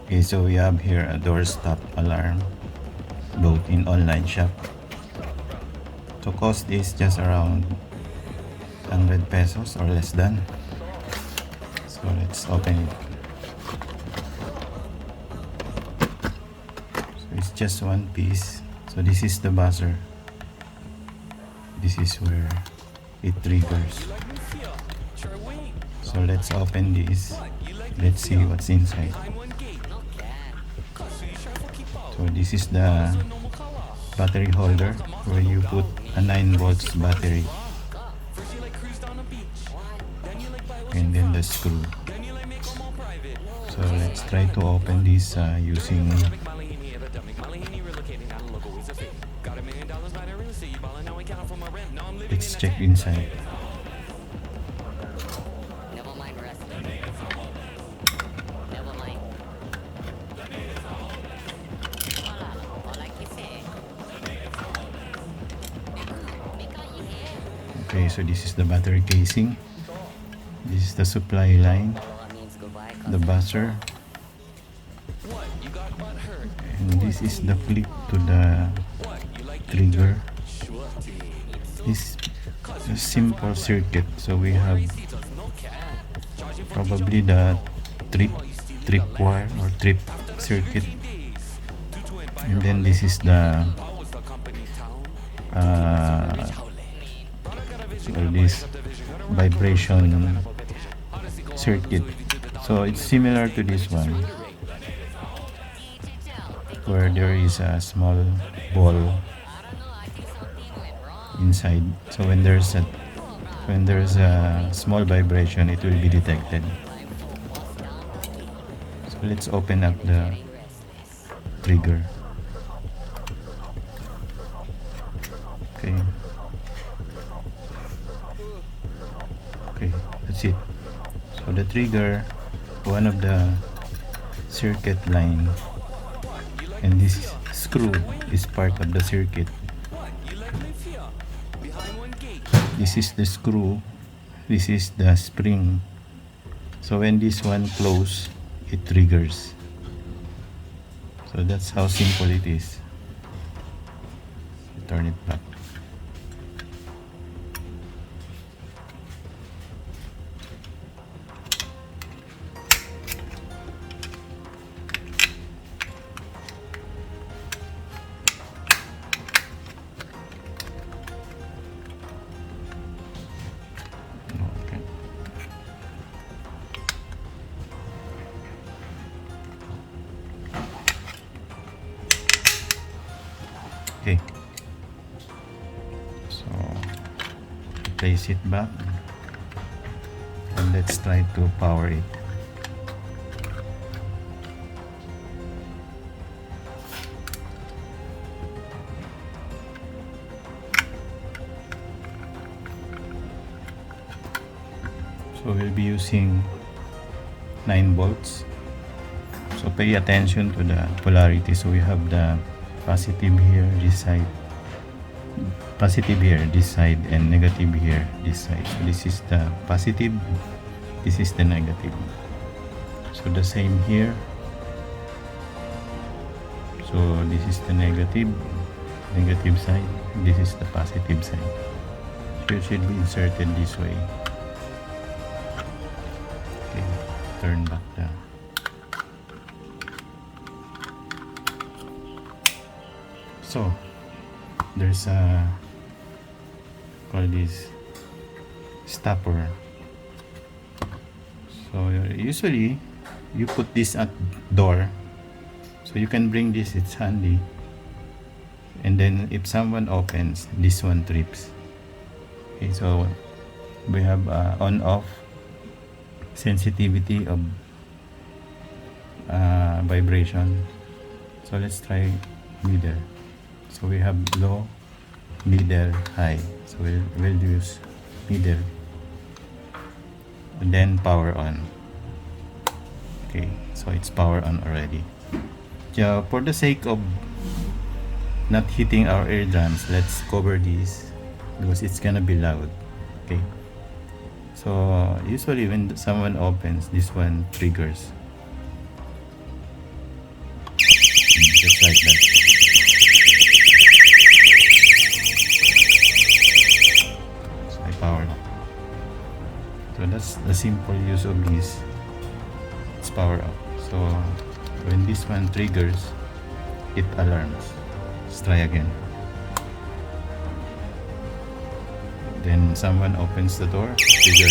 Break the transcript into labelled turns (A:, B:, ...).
A: Okay, so we have here a doorstop alarm, both in online shop. So cost is just around 100 pesos or less than. So let's open it. So it's just one piece. So this is the buzzer. This is where it triggers. So let's open this. Let's see what's inside. So this is the battery holder where you put a 9 volts battery, and then the screw. So let's try to open this using, let's check inside. Okay, so this is the battery casing. This is the supply line, the buzzer, and this is the clip to the trigger. This is a simple circuit. So we have probably the trip wire or trip circuit, and then this is the or this vibration circuit. So it's similar to this one, where there is a small ball inside. So when there's a small vibration, it will be detected. So let's open up the trigger. Okay. Okay, that's it. So the trigger, one of the circuit line, and this screw is part of the circuit. This is the screw, this is the spring. So when this one close, it triggers. So that's how simple it is. Turn it back. Okay. Okay. So place it back and let's try to power it. So we'll be using 9 volts. So pay attention to the polarity. So we have the positive here, this side, positive here, this side, and negative here, this side. So this is the positive, this is the negative. So the same here. So this is the negative side, this is the positive side. So it should be inserted this way. Okay, turn back the so there's a call this stopper. So usually you put this at door, so you can bring this, it's handy, and then if someone opens, this one trips. Okay, so we have on off sensitivity of vibration. So let's try middle. So we have low, middle, high. So we'll use middle, and then power on. Okay, so it's power on already. So for the sake of not hitting our eardrums, let's cover this because it's gonna be loud. Okay, so usually when someone opens, this one triggers. simple use of this, it's power up. So when this one triggers, it alarms. Let's try again. Then someone opens the door, trigger.